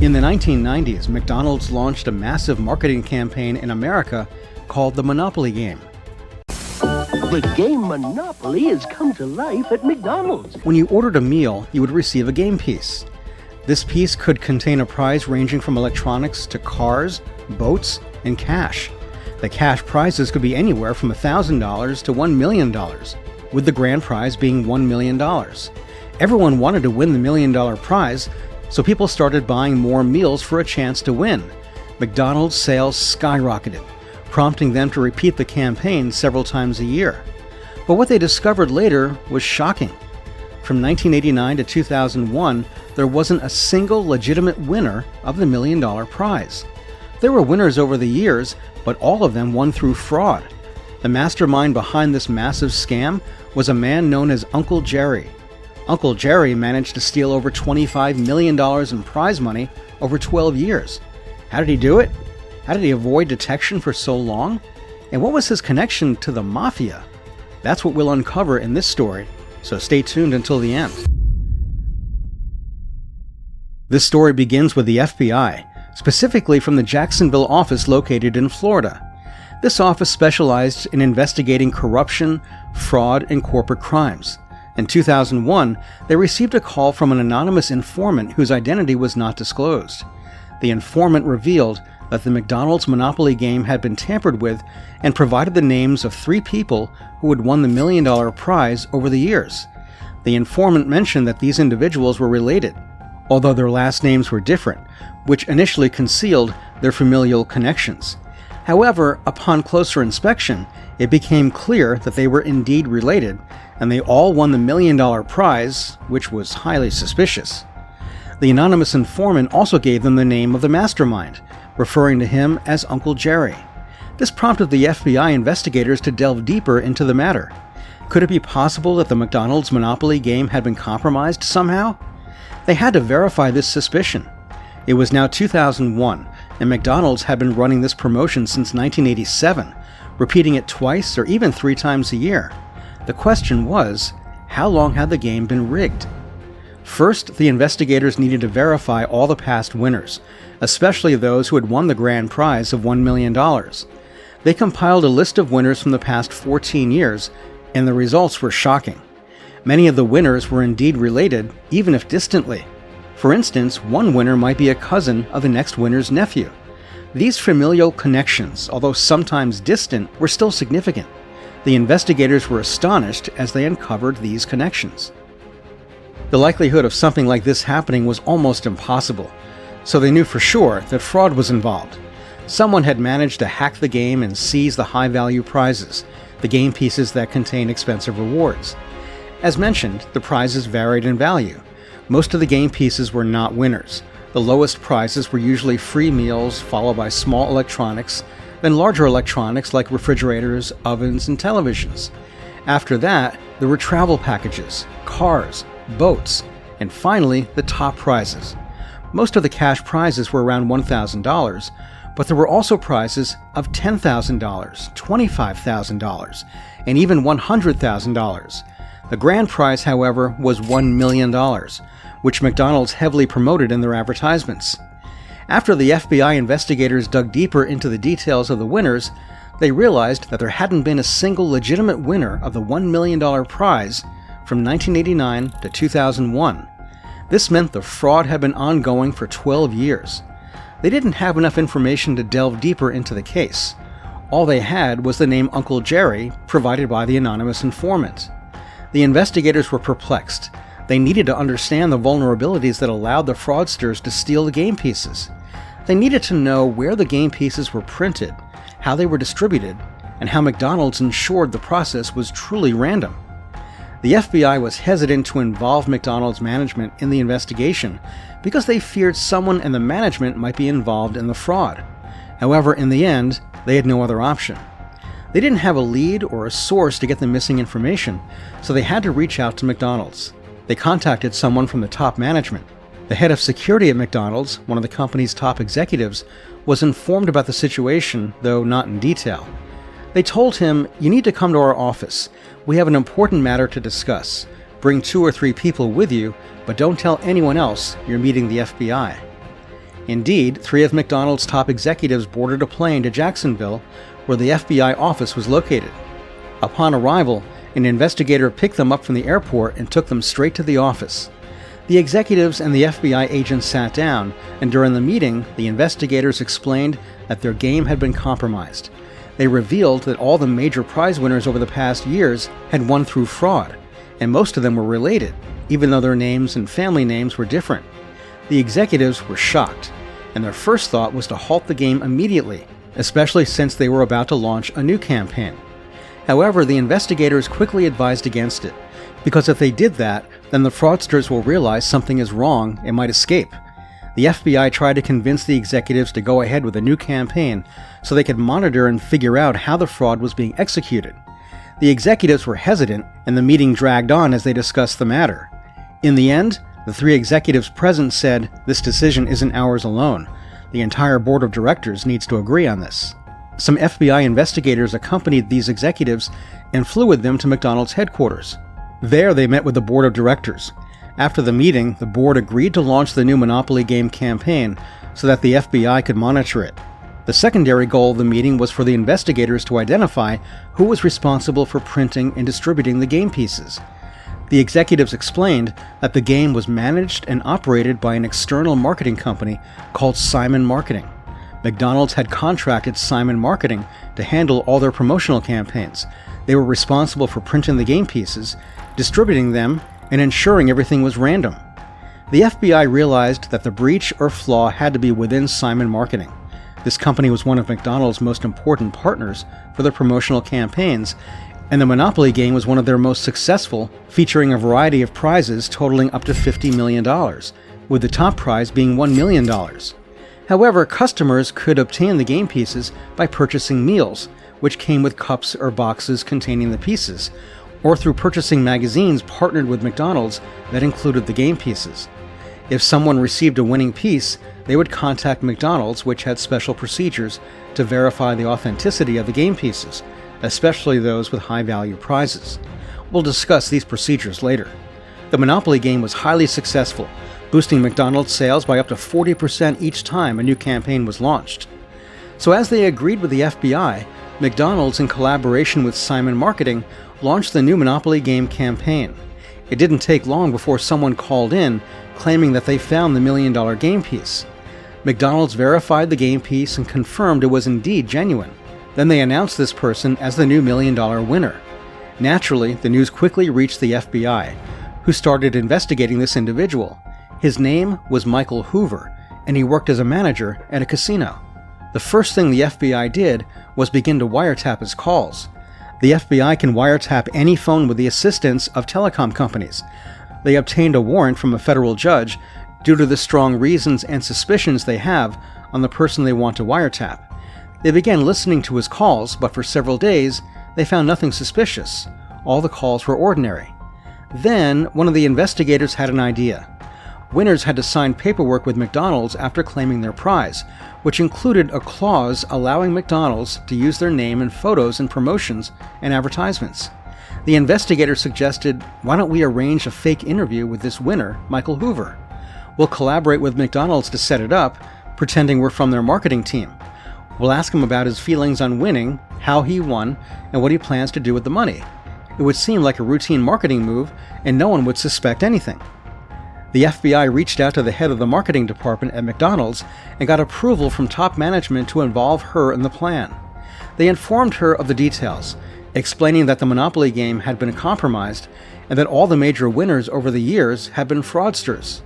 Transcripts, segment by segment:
In the 1990s, McDonald's launched a massive marketing campaign in America called the Monopoly game. The game Monopoly has come to life at McDonald's. When you ordered a meal, you would receive a game piece. This piece could contain a prize ranging from electronics to cars, boats, and cash. The cash prizes could be anywhere from $1,000 to $1 million, with the grand prize being $1 million. Everyone wanted to win the $1 million prize, so people started buying more meals for a chance to win. McDonald's sales skyrocketed, prompting them to repeat the campaign several times a year. But what they discovered later was shocking. From 1989 to 2001, there wasn't a single legitimate winner of the $1 million prize. There were winners over the years, but all of them won through fraud. The mastermind behind this massive scam was a man known as Uncle Jerry. Uncle Jerry managed to steal over $25 million in prize money over 12 years. How did he do it? How did he avoid detection for so long? And what was his connection to the mafia? That's what we'll uncover in this story, so stay tuned until the end. This story begins with the FBI, specifically from the Jacksonville office located in Florida. This office specialized in investigating corruption, fraud, and corporate crimes. In 2001, they received a call from an anonymous informant whose identity was not disclosed. The informant revealed that the McDonald's Monopoly game had been tampered with and provided the names of 3 people who had won the $1 million prize over the years. The informant mentioned that these individuals were related, although their last names were different, which initially concealed their familial connections. However, upon closer inspection, it became clear that they were indeed related, and they all won the $1 million prize, which was highly suspicious. The anonymous informant also gave them the name of the mastermind, referring to him as Uncle Jerry. This prompted the FBI investigators to delve deeper into the matter. Could it be possible that the McDonald's Monopoly game had been compromised somehow? They had to verify this suspicion. It was now 2001, and McDonald's had been running this promotion since 1987, repeating it twice or even 3 times a year. The question was, how long had the game been rigged? First, the investigators needed to verify all the past winners, especially those who had won the grand prize of $1 million. They compiled a list of winners from the past 14 years, and the results were shocking. Many of the winners were indeed related, even if distantly. For instance, one winner might be a cousin of the next winner's nephew. These familial connections, although sometimes distant, were still significant. The investigators were astonished as they uncovered these connections. The likelihood of something like this happening was almost impossible, so they knew for sure that fraud was involved. Someone had managed to hack the game and seize the high-value prizes, the game pieces that contain expensive rewards. As mentioned, the prizes varied in value. Most of the game pieces were not winners. The lowest prizes were usually free meals, followed by small electronics, then larger electronics like refrigerators, ovens, and televisions. After that, there were travel packages, cars, boats, and finally, the top prizes. Most of the cash prizes were around $1,000, but there were also prizes of $10,000, $25,000, and even $100,000. The grand prize, however, was $1 million, which McDonald's heavily promoted in their advertisements. After the FBI investigators dug deeper into the details of the winners, they realized that there hadn't been a single legitimate winner of the $1 million prize from 1989 to 2001. This meant the fraud had been ongoing for 12 years. They didn't have enough information to delve deeper into the case. All they had was the name Uncle Jerry provided by the anonymous informant. The investigators were perplexed. They needed to understand the vulnerabilities that allowed the fraudsters to steal the game pieces. They needed to know where the game pieces were printed, how they were distributed, and how McDonald's ensured the process was truly random. The FBI was hesitant to involve McDonald's management in the investigation because they feared someone in the management might be involved in the fraud. However, in the end, they had no other option. They didn't have a lead or a source to get the missing information, so they had to reach out to McDonald's. They contacted someone from the top management. The head of security at McDonald's, one of the company's top executives, was informed about the situation, though not in detail. They told him, "You need to come to our office. We have an important matter to discuss. Bring 2 or 3 people with you, but don't tell anyone else you're meeting the FBI." Indeed, 3 of McDonald's top executives boarded a plane to Jacksonville, where the FBI office was located. Upon arrival, an investigator picked them up from the airport and took them straight to the office. The executives and the FBI agents sat down, and during the meeting, the investigators explained that their game had been compromised. They revealed that all the major prize winners over the past years had won through fraud, and most of them were related, even though their names and family names were different. The executives were shocked, and their first thought was to halt the game immediately, especially since they were about to launch a new campaign. However, the investigators quickly advised against it, because if they did that, then the fraudsters will realize something is wrong and might escape. The FBI tried to convince the executives to go ahead with a new campaign so they could monitor and figure out how the fraud was being executed. The executives were hesitant, and the meeting dragged on as they discussed the matter. In the end, the 3 executives present said, "This decision isn't ours alone. The entire board of directors needs to agree on this." Some FBI investigators accompanied these executives and flew with them to McDonald's headquarters. There they met with the board of directors. After the meeting, the board agreed to launch the new Monopoly game campaign so that the FBI could monitor it. The secondary goal of the meeting was for the investigators to identify who was responsible for printing and distributing the game pieces. The executives explained that the game was managed and operated by an external marketing company called Simon Marketing. McDonald's had contracted Simon Marketing to handle all their promotional campaigns. They were responsible for printing the game pieces, distributing them, and ensuring everything was random. The FBI realized that the breach or flaw had to be within Simon Marketing. This company was one of McDonald's most important partners for their promotional campaigns, and the Monopoly game was one of their most successful, featuring a variety of prizes totaling up to $50 million, with the top prize being $1 million. However, customers could obtain the game pieces by purchasing meals, which came with cups or boxes containing the pieces, or through purchasing magazines partnered with McDonald's that included the game pieces. If someone received a winning piece, they would contact McDonald's, which had special procedures to verify the authenticity of the game pieces, especially those with high-value prizes. We'll discuss these procedures later. The Monopoly game was highly successful, boosting McDonald's sales by up to 40% each time a new campaign was launched. So as they agreed with the FBI, McDonald's, in collaboration with Simon Marketing, launched the new Monopoly game campaign. It didn't take long before someone called in claiming that they found the $1 million game piece. McDonald's verified the game piece and confirmed it was indeed genuine. Then they announced this person as the new $1 million winner. Naturally, the news quickly reached the FBI, who started investigating this individual. His name was Michael Hoover, and he worked as a manager at a casino. The first thing the FBI did was begin to wiretap his calls. The FBI can wiretap any phone with the assistance of telecom companies. They obtained a warrant from a federal judge due to the strong reasons and suspicions they have on the person they want to wiretap. They began listening to his calls, but for several days, they found nothing suspicious. All the calls were ordinary. Then, one of the investigators had an idea. Winners had to sign paperwork with McDonald's after claiming their prize, which included a clause allowing McDonald's to use their name in photos and promotions and advertisements. The investigator suggested, why don't we arrange a fake interview with this winner, Michael Hoover? We'll collaborate with McDonald's to set it up, pretending we're from their marketing team. We'll ask him about his feelings on winning, how he won, and what he plans to do with the money. It would seem like a routine marketing move, and no one would suspect anything. The FBI reached out to the head of the marketing department at McDonald's and got approval from top management to involve her in the plan. They informed her of the details, explaining that the Monopoly game had been compromised and that all the major winners over the years had been fraudsters.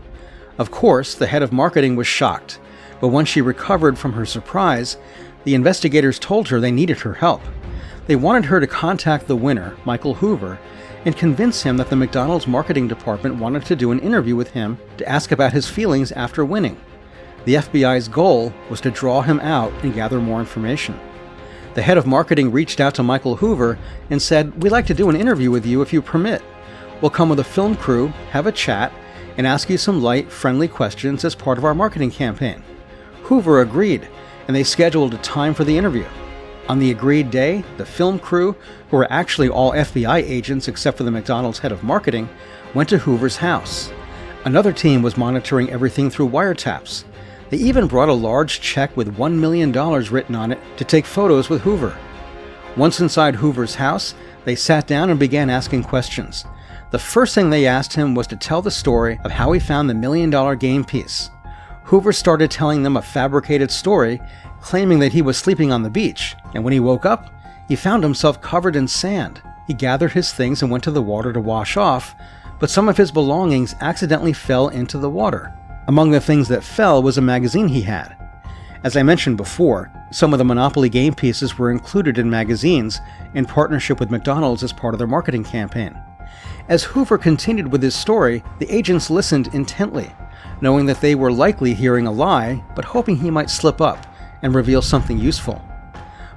Of course, the head of marketing was shocked, but once she recovered from her surprise, the investigators told her they needed her help. They wanted her to contact the winner, Michael Hoover, and convince him that the McDonald's marketing department wanted to do an interview with him to ask about his feelings after winning. The FBI's goal was to draw him out and gather more information. The head of marketing reached out to Michael Hoover and said, "We'd like to do an interview with you if you permit. We'll come with a film crew, have a chat, and ask you some light, friendly questions as part of our marketing campaign." Hoover agreed, and they scheduled a time for the interview. On the agreed day, the film crew, who were actually all FBI agents except for the McDonald's head of marketing, went to Hoover's house. Another team was monitoring everything through wiretaps. They even brought a large check with $1 million written on it to take photos with Hoover. Once inside Hoover's house, they sat down and began asking questions. The first thing they asked him was to tell the story of how he found the $1 million game piece. Hoover started telling them a fabricated story, claiming that he was sleeping on the beach, and when he woke up, he found himself covered in sand. He gathered his things and went to the water to wash off, but some of his belongings accidentally fell into the water. Among the things that fell was a magazine he had. As I mentioned before, some of the Monopoly game pieces were included in magazines in partnership with McDonald's as part of their marketing campaign. As Hoover continued with his story, the agents listened intently, knowing that they were likely hearing a lie, but hoping he might slip up and reveal something useful.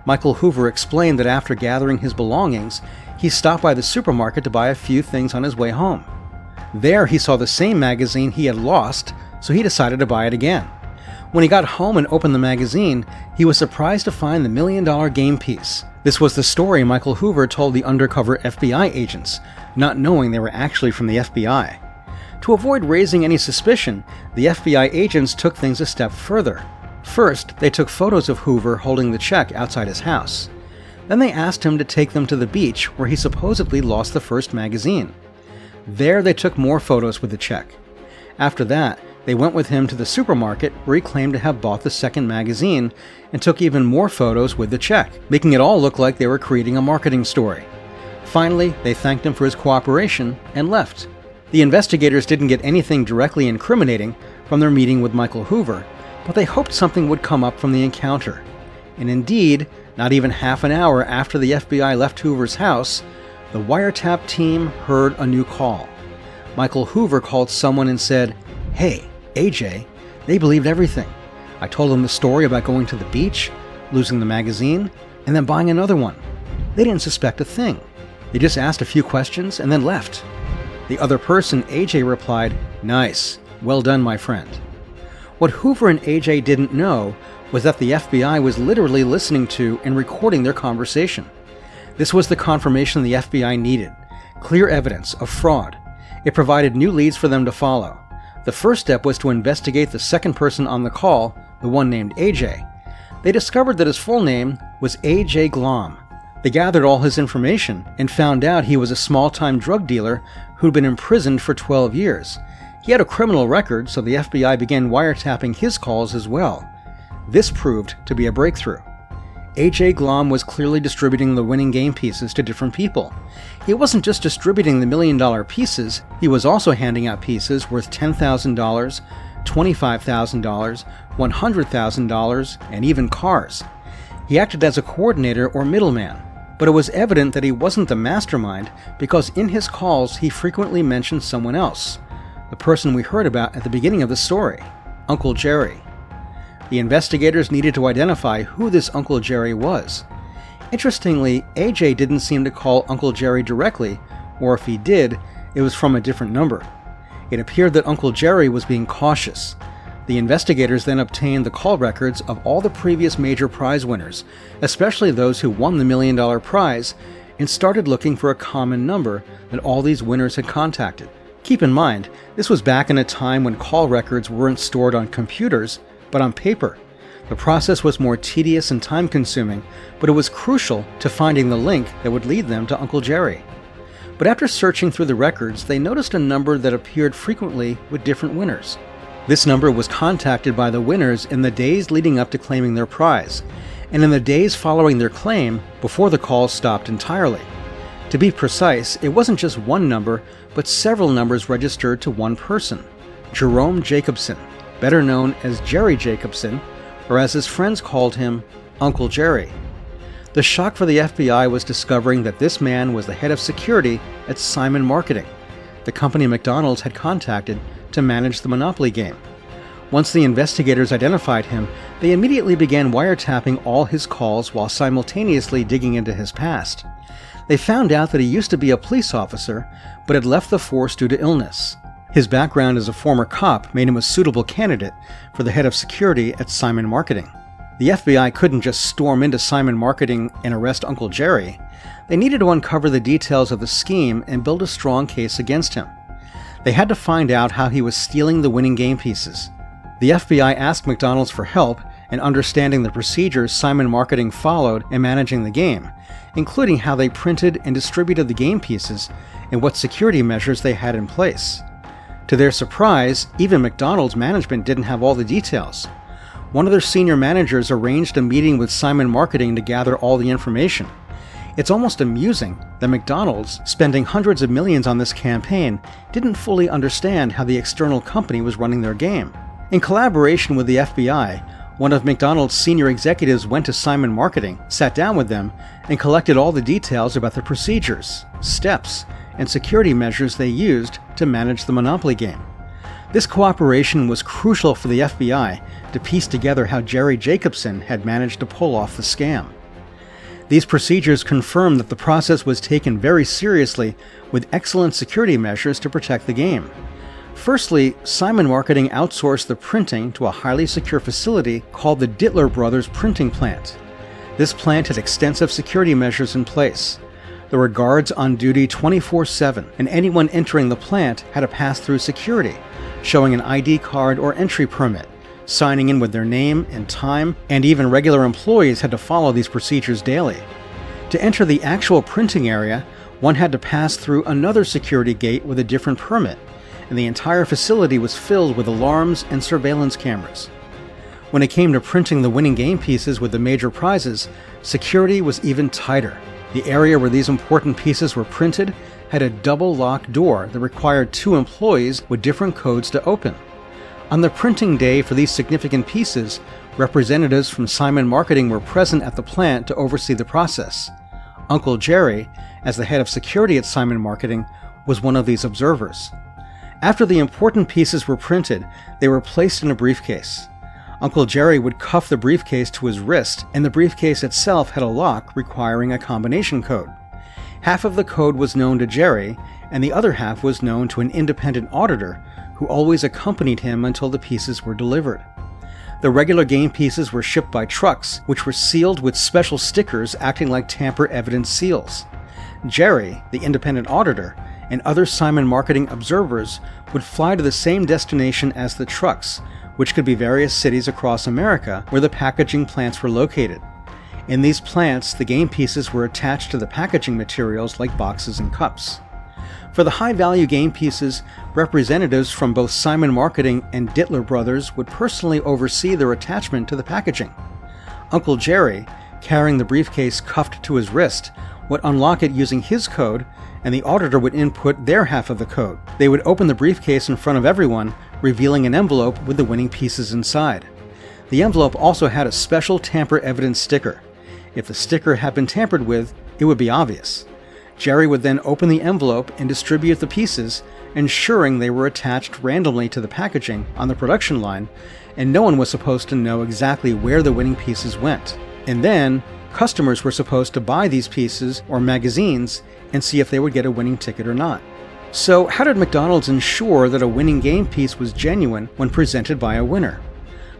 Michael Hoover explained that after gathering his belongings, he stopped by the supermarket to buy a few things on his way home. There he saw the same magazine he had lost, so he decided to buy it again. When he got home and opened the magazine, he was surprised to find the $1 million game piece. This was the story Michael Hoover told the undercover FBI agents, not knowing they were actually from the FBI. To avoid raising any suspicion, the FBI agents took things a step further. First, they took photos of Hoover holding the check outside his house. Then they asked him to take them to the beach where he supposedly lost the first magazine. There they took more photos with the check. After that, they went with him to the supermarket where he claimed to have bought the second magazine and took even more photos with the check, making it all look like they were creating a marketing story. Finally, they thanked him for his cooperation and left. The investigators didn't get anything directly incriminating from their meeting with Michael Hoover, but they hoped something would come up from the encounter. And indeed, not even half an hour after the FBI left Hoover's house, the wiretap team heard a new call. Michael Hoover called someone and said, "Hey, AJ, they believed everything. I told them the story about going to the beach, losing the magazine, and then buying another one. They didn't suspect a thing. They just asked a few questions and then left." The other person, AJ, replied, "Nice. Well done, my friend." What Hoover and AJ didn't know was that the FBI was literally listening to and recording their conversation. This was the confirmation the FBI needed, clear evidence of fraud. It provided new leads for them to follow. The first step was to investigate the second person on the call, the one named AJ. They discovered that his full name was AJ Glom. They gathered all his information and found out he was a small-time drug dealer who'd been imprisoned for 12 years. He had a criminal record, so the FBI began wiretapping his calls as well. This proved to be a breakthrough. AJ Glom was clearly distributing the winning game pieces to different people. He wasn't just distributing the $1 million pieces, he was also handing out pieces worth $10,000, $25,000, $100,000, and even cars. He acted as a coordinator or middleman, but it was evident that he wasn't the mastermind because in his calls he frequently mentioned someone else, the person we heard about at the beginning of the story, Uncle Jerry. The investigators needed to identify who this Uncle Jerry was. Interestingly, AJ didn't seem to call Uncle Jerry directly, or if he did, it was from a different number. It appeared that Uncle Jerry was being cautious. The investigators then obtained the call records of all the previous major prize winners, especially those who won the $1 million prize, and started looking for a common number that all these winners had contacted. Keep in mind, this was back in a time when call records weren't stored on computers, but on paper. The process was more tedious and time-consuming, but it was crucial to finding the link that would lead them to Uncle Jerry. But after searching through the records, they noticed a number that appeared frequently with different winners. This number was contacted by the winners in the days leading up to claiming their prize, and in the days following their claim before the calls stopped entirely. To be precise, it wasn't just one number, but several numbers registered to one person, Jerome Jacobson, better known as Jerry Jacobson, or as his friends called him, Uncle Jerry. The shock for the FBI was discovering that this man was the head of security at Simon Marketing, the company McDonald's had contacted to manage the Monopoly game. Once the investigators identified him, they immediately began wiretapping all his calls while simultaneously digging into his past. They found out that he used to be a police officer, but had left the force due to illness. His background as a former cop made him a suitable candidate for the head of security at Simon Marketing. The FBI couldn't just storm into Simon Marketing and arrest Uncle Jerry. They needed to uncover the details of the scheme and build a strong case against him. They had to find out how he was stealing the winning game pieces. The FBI asked McDonald's for help in understanding the procedures Simon Marketing followed in managing the game, including how they printed and distributed the game pieces and what security measures they had in place. To their surprise, even McDonald's management didn't have all the details. One of their senior managers arranged a meeting with Simon Marketing to gather all the information. It's almost amusing that McDonald's, spending hundreds of millions on this campaign, didn't fully understand how the external company was running their game. In collaboration with the FBI, one of McDonald's senior executives went to Simon Marketing, sat down with them, and collected all the details about the procedures, steps, and security measures they used to manage the Monopoly game. This cooperation was crucial for the FBI to piece together how Jerry Jacobson had managed to pull off the scam. These procedures confirmed that the process was taken very seriously with excellent security measures to protect the game. Firstly, Simon Marketing outsourced the printing to a highly secure facility called the Dittler Brothers Printing Plant. This plant had extensive security measures in place. There were guards on duty 24/7, and anyone entering the plant had to pass through security, showing an ID card or entry permit, signing in with their name and time, and even regular employees had to follow these procedures daily. To enter the actual printing area, one had to pass through another security gate with a different permit, and the entire facility was filled with alarms and surveillance cameras. When it came to printing the winning game pieces with the major prizes, security was even tighter. The area where these important pieces were printed had a double locked door that required 2 employees with different codes to open. On the printing day for these significant pieces, representatives from Simon Marketing were present at the plant to oversee the process. Uncle Jerry, as the head of security at Simon Marketing, was one of these observers. After the important pieces were printed, they were placed in a briefcase. Uncle Jerry would cuff the briefcase to his wrist, and the briefcase itself had a lock requiring a combination code. Half of the code was known to Jerry, and the other half was known to an independent auditor who always accompanied him until the pieces were delivered. The regular game pieces were shipped by trucks, which were sealed with special stickers acting like tamper-evident seals. Jerry, the independent auditor, and other Simon Marketing observers would fly to the same destination as the trucks, which could be various cities across America where the packaging plants were located. In these plants, the game pieces were attached to the packaging materials like boxes and cups. For the high-value game pieces, representatives from both Simon Marketing and Dittler Brothers would personally oversee their attachment to the packaging. Uncle Jerry, carrying the briefcase cuffed to his wrist, would unlock it using his code, and the auditor would input their half of the code. They would open the briefcase in front of everyone, revealing an envelope with the winning pieces inside. The envelope also had a special tamper-evident sticker. If the sticker had been tampered with, it would be obvious. Jerry would then open the envelope and distribute the pieces, ensuring they were attached randomly to the packaging on the production line, and no one was supposed to know exactly where the winning pieces went. And then, customers were supposed to buy these pieces or magazines and see if they would get a winning ticket or not. So how did McDonald's ensure that a winning game piece was genuine when presented by a winner?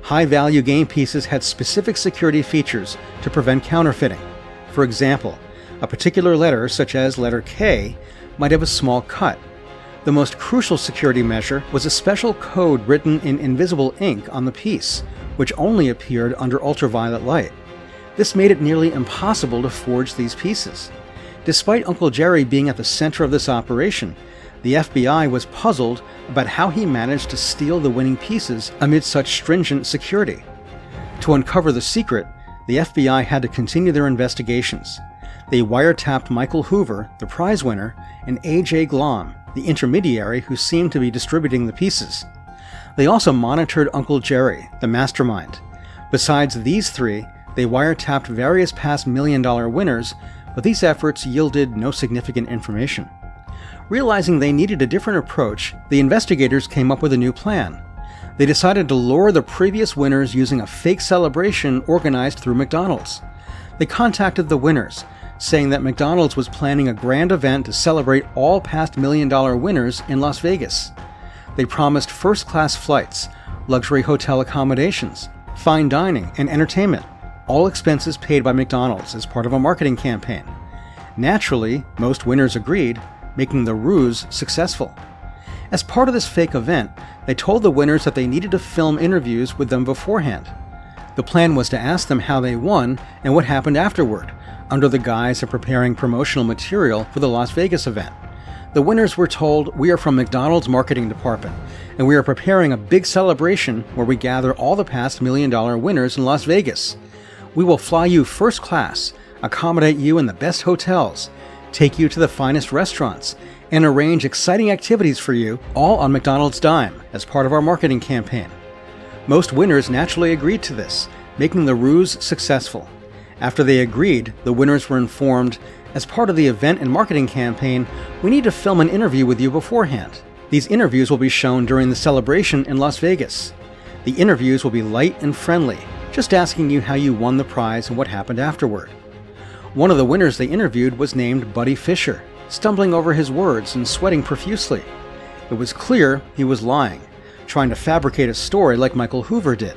High-value game pieces had specific security features to prevent counterfeiting. For example, a particular letter, such as letter K, might have a small cut. The most crucial security measure was a special code written in invisible ink on the piece, which only appeared under ultraviolet light. This made it nearly impossible to forge these pieces. Despite Uncle Jerry being at the center of this operation, the FBI was puzzled about how he managed to steal the winning pieces amid such stringent security. To uncover the secret, the FBI had to continue their investigations. They wiretapped Michael Hoover, the prize winner, and A.J. Glom, the intermediary who seemed to be distributing the pieces. They also monitored Uncle Jerry, the mastermind. Besides these 3, they wiretapped various past million-dollar winners, but these efforts yielded no significant information. Realizing they needed a different approach, the investigators came up with a new plan. They decided to lure the previous winners using a fake celebration organized through McDonald's. They contacted the winners, saying that McDonald's was planning a grand event to celebrate all past million-dollar winners in Las Vegas. They promised first-class flights, luxury hotel accommodations, fine dining, and entertainment, all expenses paid by McDonald's as part of a marketing campaign. Naturally, most winners agreed, making the ruse successful. As part of this fake event, they told the winners that they needed to film interviews with them beforehand. The plan was to ask them how they won and what happened afterward, under the guise of preparing promotional material for the Las Vegas event. The winners were told, "We are from McDonald's marketing department, and we are preparing a big celebration where we gather all the past $1 million winners in Las Vegas. We will fly you first class, accommodate you in the best hotels, take you to the finest restaurants, and arrange exciting activities for you, all on McDonald's dime, as part of our marketing campaign." Most winners naturally agreed to this, making the ruse successful. After they agreed, the winners were informed, "As part of the event and marketing campaign, we need to film an interview with you beforehand. These interviews will be shown during the celebration in Las Vegas. The interviews will be light and friendly, just asking you how you won the prize and what happened afterward." One of the winners they interviewed was named Buddy Fisher, stumbling over his words and sweating profusely. It was clear he was lying, trying to fabricate a story like Michael Hoover did.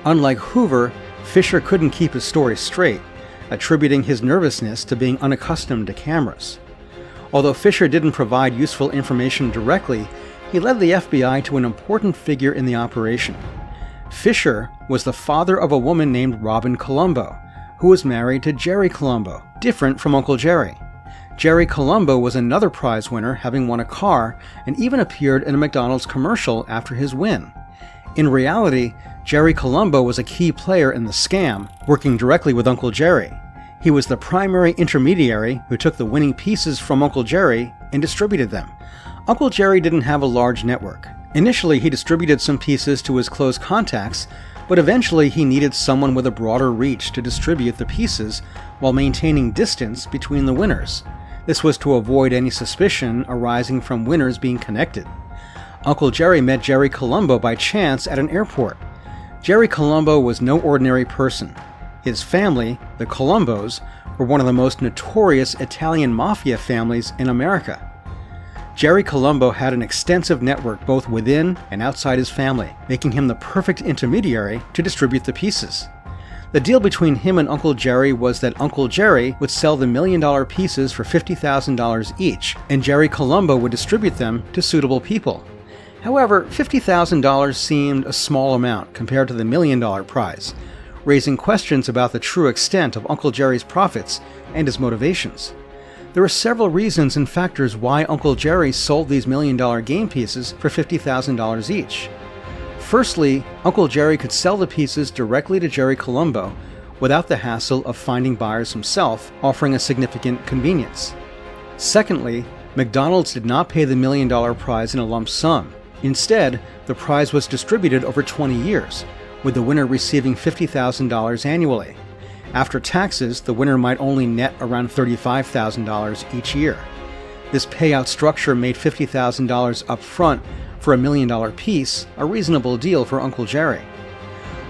Unlike Hoover, Fisher couldn't keep his story straight, attributing his nervousness to being unaccustomed to cameras. Although Fisher didn't provide useful information directly, he led the FBI to an important figure in the operation. Fisher was the father of a woman named Robin Colombo, who was married to Jerry Colombo, different from Uncle Jerry. Jerry Colombo was another prize winner, having won a car, and even appeared in a McDonald's commercial after his win. In reality, Jerry Colombo was a key player in the scam, working directly with Uncle Jerry. He was the primary intermediary who took the winning pieces from Uncle Jerry and distributed them. Uncle Jerry didn't have a large network. Initially, he distributed some pieces to his close contacts, but eventually he needed someone with a broader reach to distribute the pieces while maintaining distance between the winners. This was to avoid any suspicion arising from winners being connected. Uncle Jerry met Jerry Colombo by chance at an airport. Jerry Colombo was no ordinary person. His family, the Colombos, were one of the most notorious Italian mafia families in America. Jerry Colombo had an extensive network both within and outside his family, making him the perfect intermediary to distribute the pieces. The deal between him and Uncle Jerry was that Uncle Jerry would sell the $1 million pieces for $50,000 each, and Jerry Colombo would distribute them to suitable people. However, $50,000 seemed a small amount compared to the $1 million prize, raising questions about the true extent of Uncle Jerry's profits and his motivations. There are several reasons and factors why Uncle Jerry sold these $1 million game pieces for $50,000 each. Firstly, Uncle Jerry could sell the pieces directly to Jerry Colombo without the hassle of finding buyers himself, offering a significant convenience. Secondly, McDonald's did not pay the $1 million prize in a lump sum. Instead, the prize was distributed over 20 years, with the winner receiving $50,000 annually. After taxes, the winner might only net around $35,000 each year. This payout structure made $50,000 up front for a $1 million piece a reasonable deal for Uncle Jerry.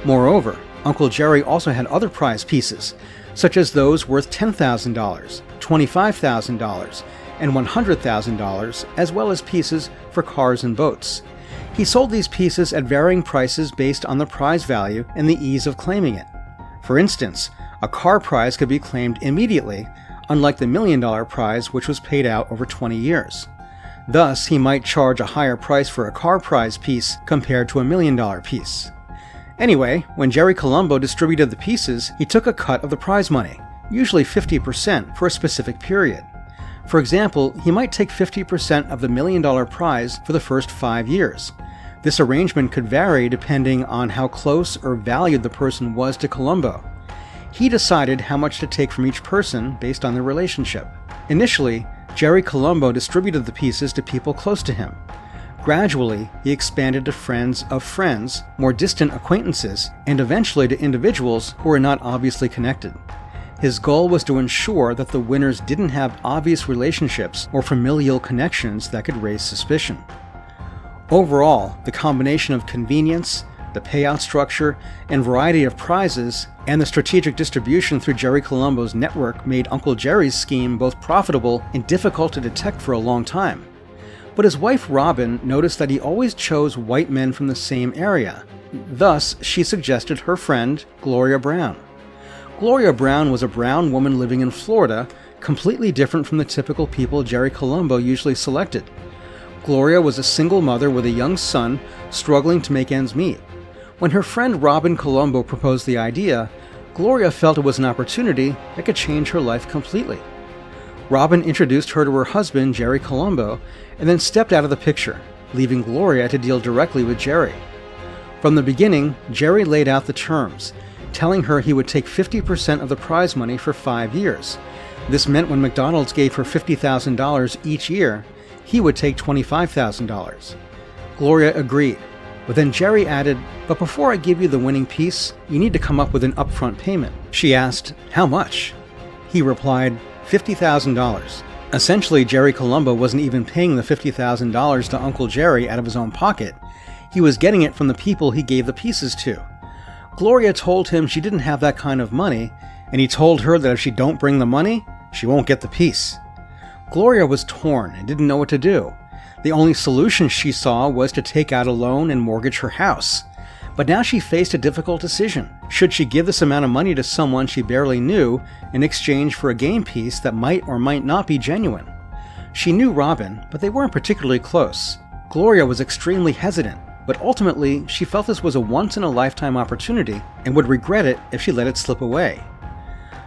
Moreover, Uncle Jerry also had other prize pieces, such as those worth $10,000, $25,000, and $100,000, as well as pieces for cars and boats. He sold these pieces at varying prices based on the prize value and the ease of claiming it. For instance, a car prize could be claimed immediately, unlike the $1 million prize, which was paid out over 20 years. Thus, he might charge a higher price for a car prize piece compared to a $1 million piece. Anyway, when Jerry Colombo distributed the pieces, he took a cut of the prize money, usually 50% for a specific period. For example, he might take 50% of the $1 million prize for the first 5 years. This arrangement could vary depending on how close or valued the person was to Colombo. He decided how much to take from each person based on their relationship. Initially, Jerry Colombo distributed the pieces to people close to him. Gradually, he expanded to friends of friends, more distant acquaintances, and eventually to individuals who were not obviously connected. His goal was to ensure that the winners didn't have obvious relationships or familial connections that could raise suspicion. Overall, the combination of convenience, the payout structure, and variety of prizes, and the strategic distribution through Jerry Colombo's network made Uncle Jerry's scheme both profitable and difficult to detect for a long time. But his wife Robin noticed that he always chose white men from the same area. Thus, she suggested her friend, Gloria Brown. Gloria Brown was a brown woman living in Florida, completely different from the typical people Jerry Colombo usually selected. Gloria was a single mother with a young son struggling to make ends meet. When her friend Robin Colombo proposed the idea, Gloria felt it was an opportunity that could change her life completely. Robin introduced her to her husband, Jerry Colombo, and then stepped out of the picture, leaving Gloria to deal directly with Jerry. From the beginning, Jerry laid out the terms, telling her he would take 50% of the prize money for 5 years. This meant when McDonald's gave her $50,000 each year, he would take $25,000. Gloria agreed, but then Jerry added, "But before I give you the winning piece, you need to come up with an upfront payment." She asked, "How much?" He replied, $50,000. Essentially, Jerry Colombo wasn't even paying the $50,000 to Uncle Jerry out of his own pocket. He was getting it from the people he gave the pieces to. Gloria told him she didn't have that kind of money, and he told her that if she don't bring the money, she won't get the piece. Gloria was torn and didn't know what to do. The only solution she saw was to take out a loan and mortgage her house. But now she faced a difficult decision. Should she give this amount of money to someone she barely knew in exchange for a game piece that might or might not be genuine? She knew Robin, but they weren't particularly close. Gloria was extremely hesitant, but ultimately she felt this was a once-in-a-lifetime opportunity and would regret it if she let it slip away.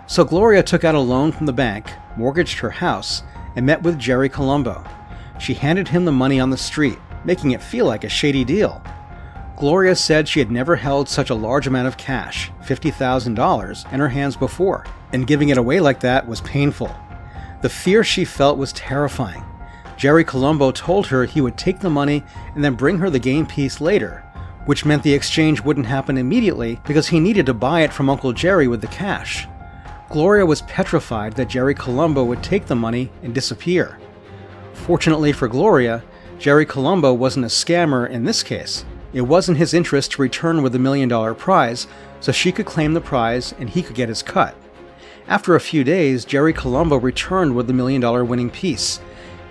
So Gloria took out a loan from the bank, mortgaged her house, and met with Jerry Colombo. She handed him the money on the street, making it feel like a shady deal. Gloria said she had never held such a large amount of cash, $50,000, in her hands before, and giving it away like that was painful. The fear she felt was terrifying. Jerry Colombo told her he would take the money and then bring her the game piece later, which meant the exchange wouldn't happen immediately because he needed to buy it from Uncle Jerry with the cash. Gloria was petrified that Jerry Colombo would take the money and disappear. Fortunately for Gloria, Jerry Colombo wasn't a scammer in this case. It wasn't his interest to return with the $1 million prize, so she could claim the prize and he could get his cut. After a few days, Jerry Colombo returned with the $1 million winning piece.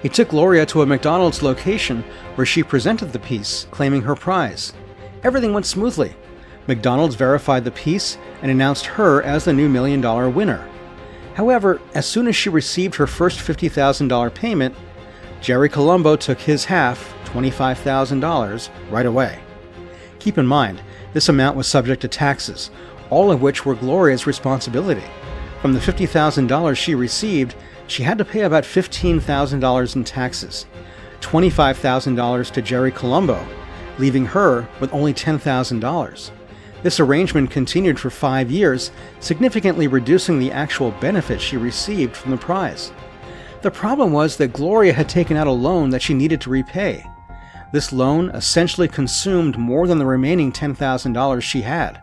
He took Gloria to a McDonald's location where she presented the piece, claiming her prize. Everything went smoothly. McDonald's verified the piece and announced her as the new $1 million winner. However, as soon as she received her first $50,000 payment, Jerry Colombo took his half, $25,000, right away. Keep in mind, this amount was subject to taxes, all of which were Gloria's responsibility. From the $50,000 she received, she had to pay about $15,000 in taxes, $25,000 to Jerry Colombo, leaving her with only $10,000. This arrangement continued for 5 years, significantly reducing the actual benefit she received from the prize. The problem was that Gloria had taken out a loan that she needed to repay. This loan essentially consumed more than the remaining $10,000 she had.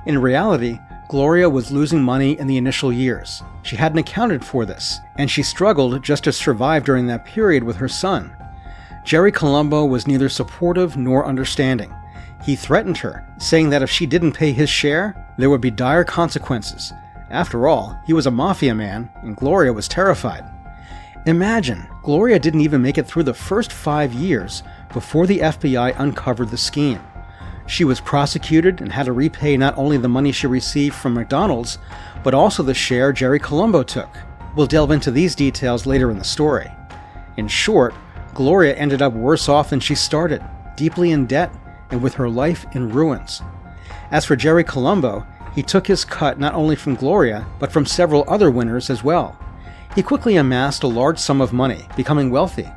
In reality, Gloria was losing money in the initial years. She hadn't accounted for this, and she struggled just to survive during that period with her son. Jerry Colombo was neither supportive nor understanding. He threatened her, saying that if she didn't pay his share, there would be dire consequences. After all, he was a mafia man, and Gloria was terrified. Imagine, Gloria didn't even make it through the first 5 years before the FBI uncovered the scheme. She was prosecuted and had to repay not only the money she received from McDonald's, but also the share Jerry Colombo took. We'll delve into these details later in the story. In short, Gloria ended up worse off than she started, deeply in debt and with her life in ruins. As for Jerry Colombo, he took his cut not only from Gloria, but from several other winners as well. He quickly amassed a large sum of money, becoming wealthy.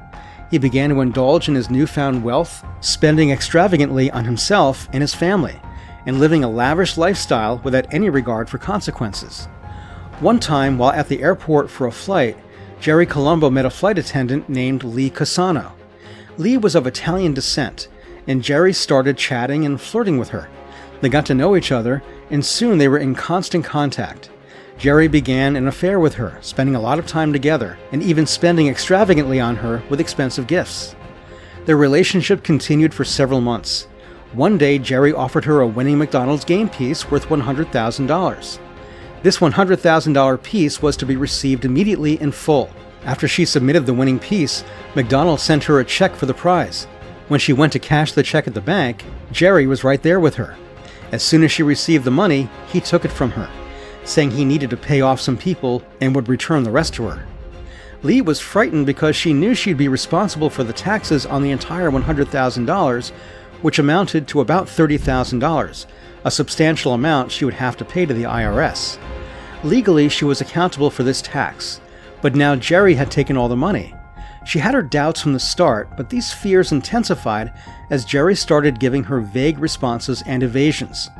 He began to indulge in his newfound wealth, spending extravagantly on himself and his family, and living a lavish lifestyle without any regard for consequences. One time, while at the airport for a flight, Jerry Colombo met a flight attendant named Lee Cassano. Lee was of Italian descent, and Jerry started chatting and flirting with her. They got to know each other, and soon they were in constant contact. Jerry began an affair with her, spending a lot of time together, and even spending extravagantly on her with expensive gifts. Their relationship continued for several months. One day, Jerry offered her a winning McDonald's game piece worth $100,000. This $100,000 piece was to be received immediately in full. After she submitted the winning piece, McDonald's sent her a check for the prize. When she went to cash the check at the bank, Jerry was right there with her. As soon as she received the money, he took it from her, saying he needed to pay off some people and would return the rest to her. Lee was frightened because she knew she'd be responsible for the taxes on the entire $100,000, which amounted to about $30,000, a substantial amount she would have to pay to the IRS. Legally, she was accountable for this tax, but now Jerry had taken all the money. She had her doubts from the start, but these fears intensified as Jerry started giving her vague responses and evasions.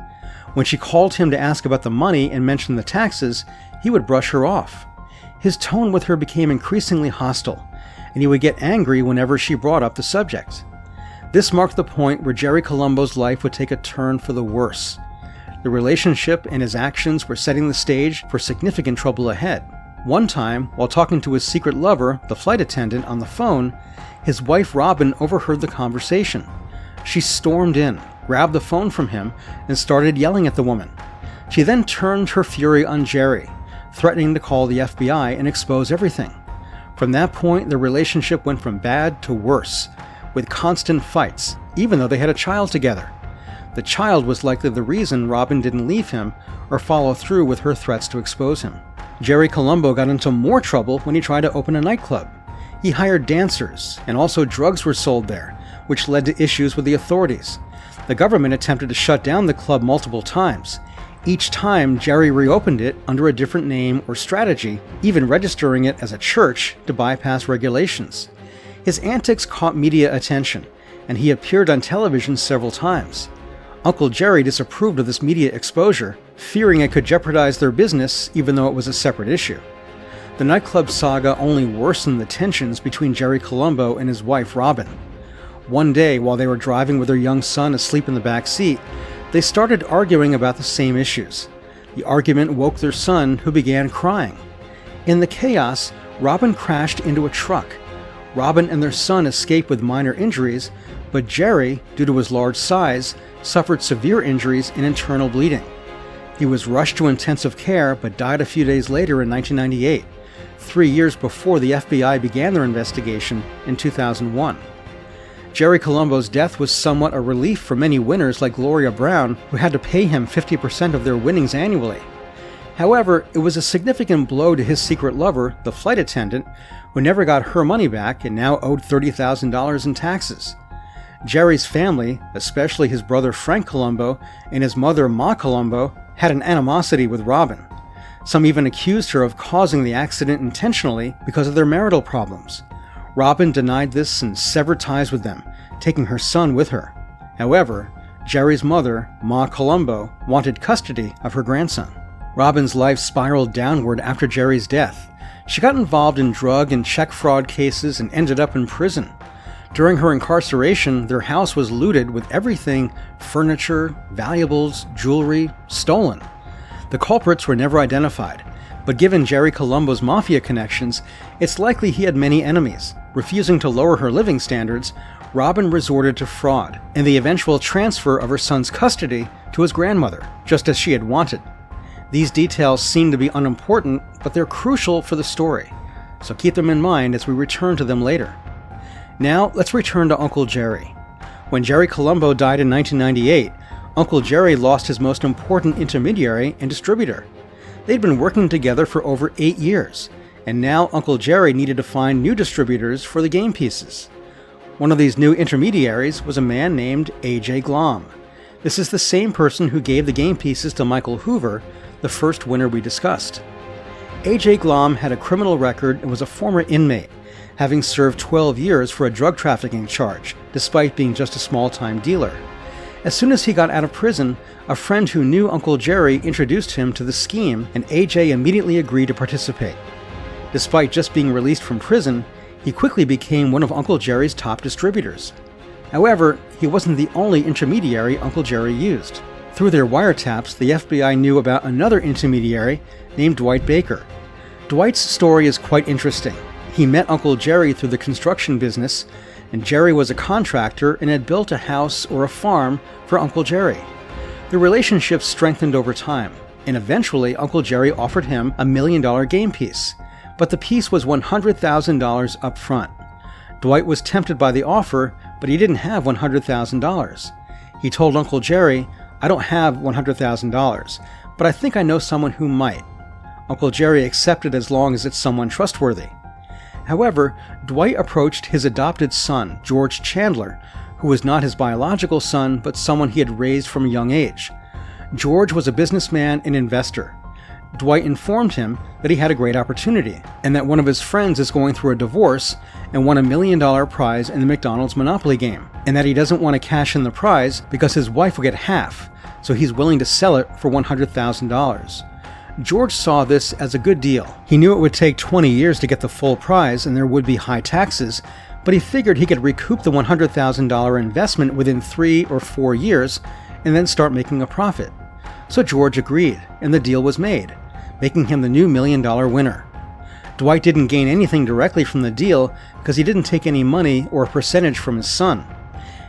When she called him to ask about the money and mentioned the taxes, he would brush her off. His tone with her became increasingly hostile, and he would get angry whenever she brought up the subject. This marked the point where Jerry Colombo's life would take a turn for the worse. The relationship and his actions were setting the stage for significant trouble ahead. One time, while talking to his secret lover, the flight attendant, on the phone, his wife Robin overheard the conversation. She stormed in, grabbed the phone from him, and started yelling at the woman. She then turned her fury on Jerry, threatening to call the FBI and expose everything. From that point, the relationship went from bad to worse, with constant fights, even though they had a child together. The child was likely the reason Robin didn't leave him or follow through with her threats to expose him. Jerry Colombo got into more trouble when he tried to open a nightclub. He hired dancers, and also drugs were sold there, which led to issues with the authorities. The government attempted to shut down the club multiple times. Each time, Jerry reopened it under a different name or strategy, even registering it as a church to bypass regulations. His antics caught media attention, and he appeared on television several times. Uncle Jerry disapproved of this media exposure, fearing it could jeopardize their business even though it was a separate issue. The nightclub saga only worsened the tensions between Jerry Colombo and his wife Robin. One day, while they were driving with their young son asleep in the back seat, they started arguing about the same issues. The argument woke their son, who began crying. In the chaos, Robin crashed into a truck. Robin and their son escaped with minor injuries, but Jerry, due to his large size, suffered severe injuries and internal bleeding. He was rushed to intensive care but died a few days later in 1998, 3 years before the FBI began their investigation in 2001. Jerry Colombo's death was somewhat a relief for many winners like Gloria Brown, who had to pay him 50% of their winnings annually. However, it was a significant blow to his secret lover, the flight attendant, who never got her money back and now owed $30,000 in taxes. Jerry's family, especially his brother Frank Colombo and his mother Ma Colombo, had an animosity with Robin. Some even accused her of causing the accident intentionally because of their marital problems. Robin denied this and severed ties with them, taking her son with her. However, Jerry's mother, Ma Colombo, wanted custody of her grandson. Robin's life spiraled downward after Jerry's death. She got involved in drug and check fraud cases and ended up in prison. During her incarceration, their house was looted with everything, furniture, valuables, jewelry, stolen. The culprits were never identified, but given Jerry Colombo's mafia connections, it's likely he had many enemies. Refusing to lower her living standards, Robin resorted to fraud and the eventual transfer of her son's custody to his grandmother, just as she had wanted. These details seem to be unimportant, but they're crucial for the story, so keep them in mind as we return to them later. Now, let's return to Uncle Jerry. When Jerry Colombo died in 1998, Uncle Jerry lost his most important intermediary and distributor. They'd been working together for over 8 years, and now Uncle Jerry needed to find new distributors for the game pieces. One of these new intermediaries was a man named A.J. Glom. This is the same person who gave the game pieces to Michael Hoover, the first winner we discussed. A.J. Glom had a criminal record and was a former inmate, having served 12 years for a drug trafficking charge, despite being just a small-time dealer. As soon as he got out of prison, a friend who knew Uncle Jerry introduced him to the scheme, and A.J. immediately agreed to participate. Despite just being released from prison, he quickly became one of Uncle Jerry's top distributors. However, he wasn't the only intermediary Uncle Jerry used. Through their wiretaps, the FBI knew about another intermediary named Dwight Baker. Dwight's story is quite interesting. He met Uncle Jerry through the construction business, and Jerry was a contractor and had built a house or a farm for Uncle Jerry. The relationship strengthened over time, and eventually Uncle Jerry offered him a $1 million game piece, but the piece was $100,000 up front. Dwight was tempted by the offer, but he didn't have $100,000. He told Uncle Jerry, "I don't have $100,000, but I think I know someone who might." Uncle Jerry accepted as long as it's someone trustworthy. However, Dwight approached his adopted son, George Chandler, who was not his biological son, but someone he had raised from a young age. George was a businessman and investor. Dwight informed him that he had a great opportunity, and that one of his friends is going through a divorce and won $1 million prize in the McDonald's Monopoly game, and that he doesn't want to cash in the prize because his wife will get half, so he's willing to sell it for $100,000. George saw this as a good deal. He knew it would take 20 years to get the full prize and there would be high taxes, but he figured he could recoup the $100,000 investment within 3 or 4 years and then start making a profit. So George agreed, and the deal was made, making him the new $1 million winner. Dwight didn't gain anything directly from the deal because he didn't take any money or a percentage from his son.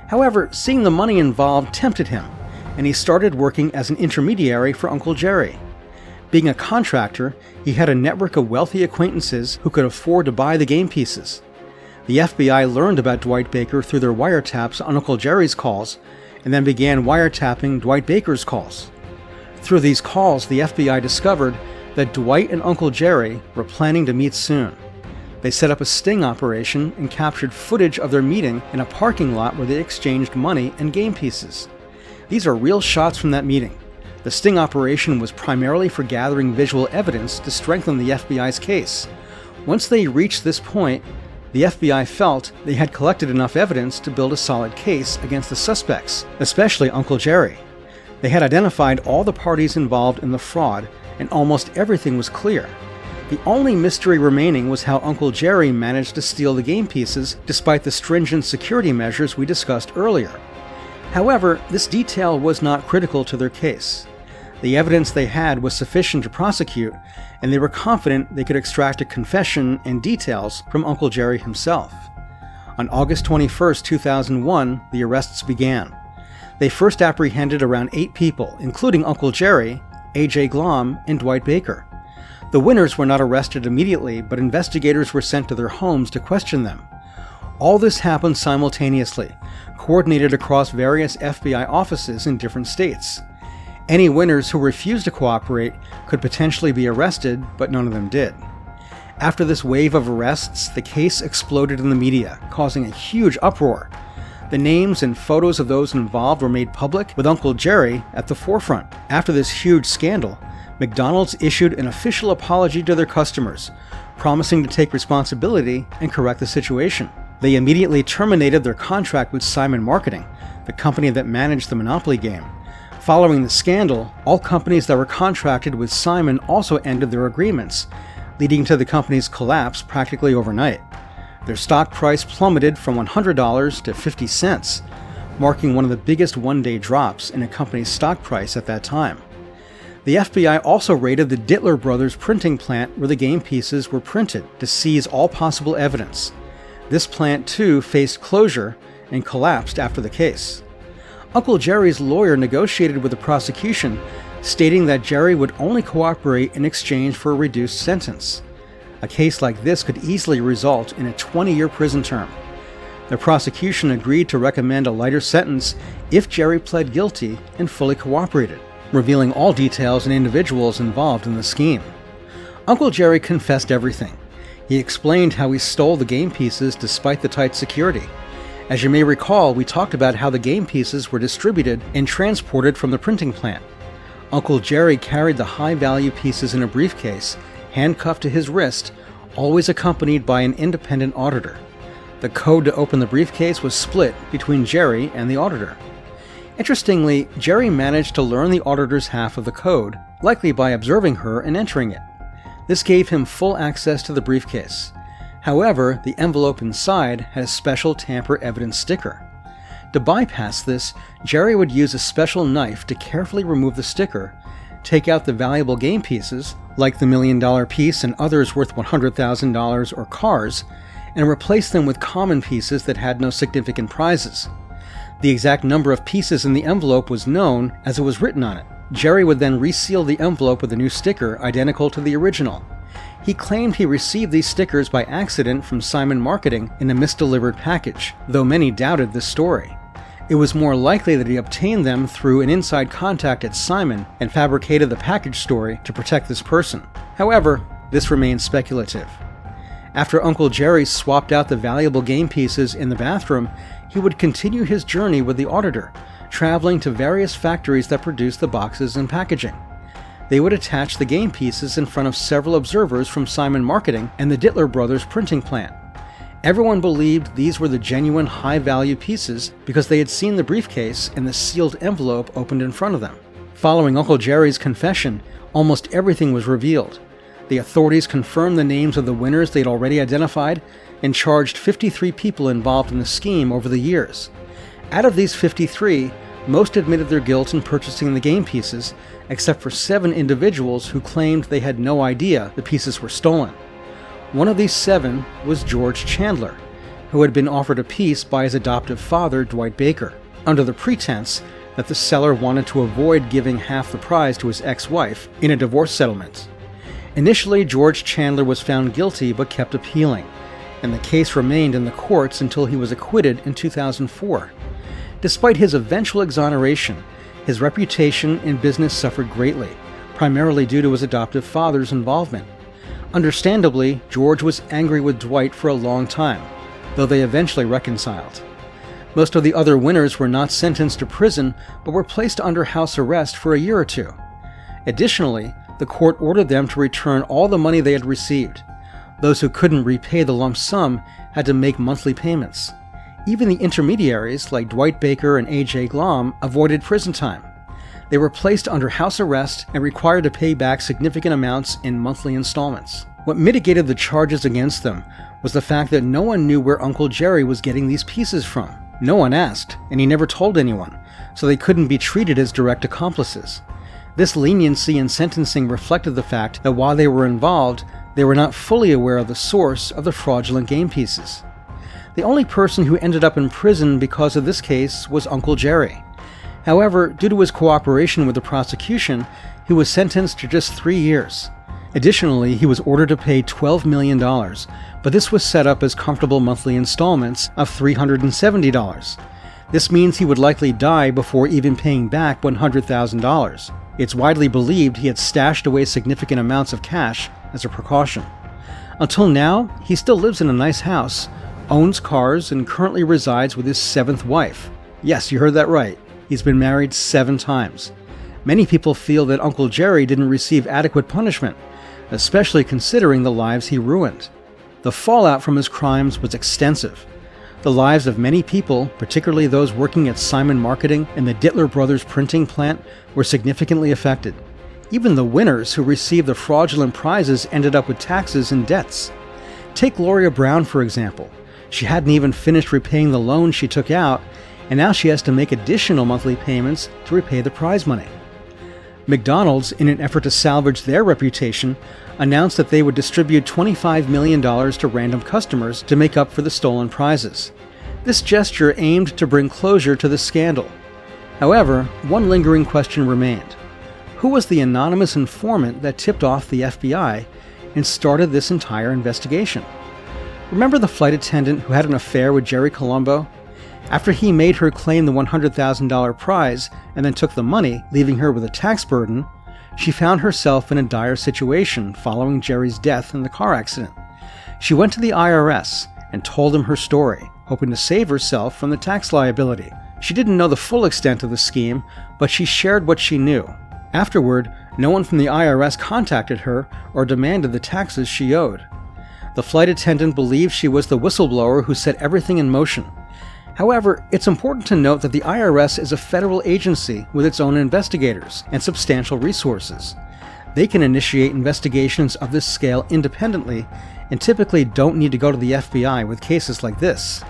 However, seeing the money involved tempted him, and he started working as an intermediary for Uncle Jerry. Being a contractor, he had a network of wealthy acquaintances who could afford to buy the game pieces. The FBI learned about Dwight Baker through their wiretaps on Uncle Jerry's calls, and then began wiretapping Dwight Baker's calls. Through these calls, the FBI discovered that Dwight and Uncle Jerry were planning to meet soon. They set up a sting operation and captured footage of their meeting in a parking lot where they exchanged money and game pieces. These are real shots from that meeting. The sting operation was primarily for gathering visual evidence to strengthen the FBI's case. Once they reached this point, the FBI felt they had collected enough evidence to build a solid case against the suspects, especially Uncle Jerry. They had identified all the parties involved in the fraud, and almost everything was clear. The only mystery remaining was how Uncle Jerry managed to steal the game pieces despite the stringent security measures we discussed earlier. However, this detail was not critical to their case. The evidence they had was sufficient to prosecute, and they were confident they could extract a confession and details from Uncle Jerry himself. On August 21, 2001, the arrests began. They first apprehended around 8 people, including Uncle Jerry, A.J. Glom, and Dwight Baker. The winners were not arrested immediately, but investigators were sent to their homes to question them. All this happened simultaneously, coordinated across various FBI offices in different states. Any winners who refused to cooperate could potentially be arrested, but none of them did. After this wave of arrests, the case exploded in the media, causing a huge uproar. The names and photos of those involved were made public, with Uncle Jerry at the forefront. After this huge scandal, McDonald's issued an official apology to their customers, promising to take responsibility and correct the situation. They immediately terminated their contract with Simon Marketing, the company that managed the Monopoly game. Following the scandal, all companies that were contracted with Simon also ended their agreements, leading to the company's collapse practically overnight. Their stock price plummeted from $100 to 50 cents, marking one of the biggest one-day drops in a company's stock price at that time. The FBI also raided the Dittler Brothers printing plant where the game pieces were printed to seize all possible evidence. This plant, too, faced closure and collapsed after the case. Uncle Jerry's lawyer negotiated with the prosecution, stating that Jerry would only cooperate in exchange for a reduced sentence. A case like this could easily result in a 20-year prison term. The prosecution agreed to recommend a lighter sentence if Jerry pled guilty and fully cooperated, revealing all details and individuals involved in the scheme. Uncle Jerry confessed everything. He explained how he stole the game pieces despite the tight security. As you may recall, we talked about how the game pieces were distributed and transported from the printing plant. Uncle Jerry carried the high-value pieces in a briefcase, handcuffed to his wrist, always accompanied by an independent auditor. The code to open the briefcase was split between Jerry and the auditor. Interestingly, Jerry managed to learn the auditor's half of the code, likely by observing her and entering it. This gave him full access to the briefcase. However, the envelope inside had a special tamper evidence sticker. To bypass this, Jerry would use a special knife to carefully remove the sticker, take out the valuable game pieces, like the $1 million piece and others worth $100,000 or cars, and replace them with common pieces that had no significant prizes. The exact number of pieces in the envelope was known as it was written on it. Jerry would then reseal the envelope with a new sticker identical to the original. He claimed he received these stickers by accident from Simon Marketing in a misdelivered package, though many doubted this story. It was more likely that he obtained them through an inside contact at Simon and fabricated the package story to protect this person. However, this remains speculative. After Uncle Jerry swapped out the valuable game pieces in the bathroom, he would continue his journey with the auditor, traveling to various factories that produced the boxes and packaging. They would attach the game pieces in front of several observers from Simon Marketing and the Dittler Brothers printing plant. Everyone believed these were the genuine high-value pieces because they had seen the briefcase and the sealed envelope opened in front of them. Following Uncle Jerry's confession, almost everything was revealed. The authorities confirmed the names of the winners they'd already identified and charged 53 people involved in the scheme over the years. Out of these 53, most admitted their guilt in purchasing the game pieces, except for 7 individuals who claimed they had no idea the pieces were stolen. One of these 7 was George Chandler, who had been offered a piece by his adoptive father, Dwight Baker, under the pretense that the seller wanted to avoid giving half the prize to his ex-wife in a divorce settlement. Initially, George Chandler was found guilty but kept appealing, and the case remained in the courts until he was acquitted in 2004. Despite his eventual exoneration, his reputation in business suffered greatly, primarily due to his adoptive father's involvement. Understandably, George was angry with Dwight for a long time, though they eventually reconciled. Most of the other winners were not sentenced to prison, but were placed under house arrest for a year or 2. Additionally, the court ordered them to return all the money they had received. Those who couldn't repay the lump sum had to make monthly payments. Even the intermediaries, like Dwight Baker and A.J. Glom, avoided prison time. They were placed under house arrest and required to pay back significant amounts in monthly installments. What mitigated the charges against them was the fact that no one knew where Uncle Jerry was getting these pieces from. No one asked, and he never told anyone, so they couldn't be treated as direct accomplices. This leniency in sentencing reflected the fact that while they were involved, they were not fully aware of the source of the fraudulent game pieces. The only person who ended up in prison because of this case was Uncle Jerry. However, due to his cooperation with the prosecution, he was sentenced to just 3 years. Additionally, he was ordered to pay $12 million, but this was set up as comfortable monthly installments of $370. This means he would likely die before even paying back $100,000. It's widely believed he had stashed away significant amounts of cash as a precaution. Until now, he still lives in a nice house, owns cars, and currently resides with his 7th wife. Yes, you heard that right. He's been married 7 times. Many people feel that Uncle Jerry didn't receive adequate punishment, especially considering the lives he ruined. The fallout from his crimes was extensive. The lives of many people, particularly those working at Simon Marketing and the Dittler Brothers printing plant, were significantly affected. Even the winners who received the fraudulent prizes ended up with taxes and debts. Take Gloria Brown, for example. She hadn't even finished repaying the loan she took out, and now she has to make additional monthly payments to repay the prize money. McDonald's, in an effort to salvage their reputation, announced that they would distribute $25 million to random customers to make up for the stolen prizes. This gesture aimed to bring closure to the scandal. However, one lingering question remained. Who was the anonymous informant that tipped off the FBI and started this entire investigation? Remember the flight attendant who had an affair with Jerry Colombo? After he made her claim the $100,000 prize and then took the money, leaving her with a tax burden, she found herself in a dire situation following Jerry's death in the car accident. She went to the IRS and told them her story, hoping to save herself from the tax liability. She didn't know the full extent of the scheme, but she shared what she knew. Afterward, no one from the IRS contacted her or demanded the taxes she owed. The flight attendant believed she was the whistleblower who set everything in motion. However, it's important to note that the IRS is a federal agency with its own investigators and substantial resources. They can initiate investigations of this scale independently and typically don't need to go to the FBI with cases like this.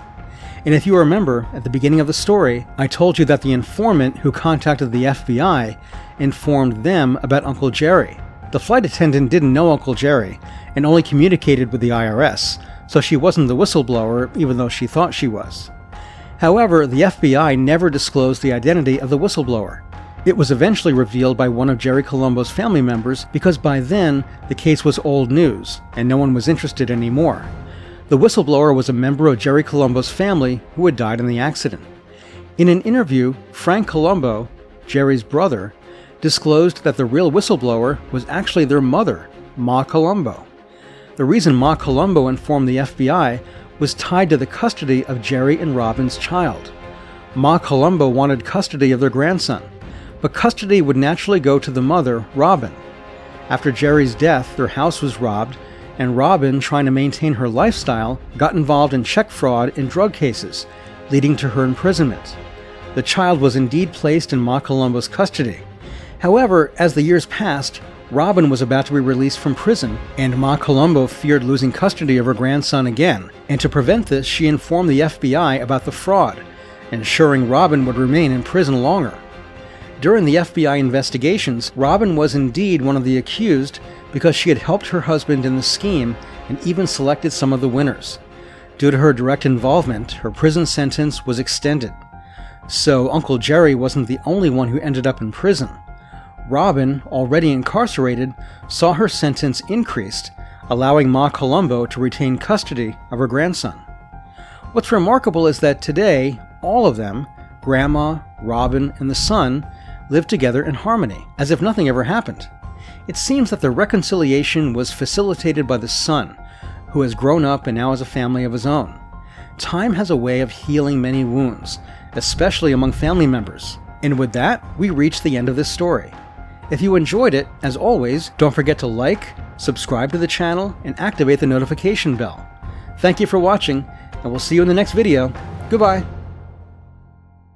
And if you remember, at the beginning of the story, I told you that the informant who contacted the FBI informed them about Uncle Jerry. The flight attendant didn't know Uncle Jerry and only communicated with the IRS, so she wasn't the whistleblower even though she thought she was. However, the FBI never disclosed the identity of the whistleblower. It was eventually revealed by one of Jerry Colombo's family members because by then, the case was old news and no one was interested anymore. The whistleblower was a member of Jerry Colombo's family who had died in the accident. In an interview, Frank Colombo, Jerry's brother, disclosed that the real whistleblower was actually their mother, Ma Colombo. The reason Ma Colombo informed the FBI was tied to the custody of Jerry and Robin's child. Ma Colombo wanted custody of their grandson, but custody would naturally go to the mother, Robin. After Jerry's death, their house was robbed, and Robin, trying to maintain her lifestyle, got involved in check fraud and drug cases, leading to her imprisonment. The child was indeed placed in Ma Colombo's custody. However, as the years passed, Robin was about to be released from prison, and Ma Colombo feared losing custody of her grandson again, and to prevent this, she informed the FBI about the fraud, ensuring Robin would remain in prison longer. During the FBI investigations, Robin was indeed one of the accused because she had helped her husband in the scheme and even selected some of the winners. Due to her direct involvement, her prison sentence was extended. So Uncle Jerry wasn't the only one who ended up in prison. Robin, already incarcerated, saw her sentence increased, allowing Ma Colombo to retain custody of her grandson. What's remarkable is that today, all of them, Grandma, Robin, and the son, live together in harmony, as if nothing ever happened. It seems that the reconciliation was facilitated by the son, who has grown up and now has a family of his own. Time has a way of healing many wounds, especially among family members. And with that, we reach the end of this story. If you enjoyed it, as always, don't forget to like, subscribe to the channel, and activate the notification bell. Thank you for watching, and we'll see you in the next video. Goodbye.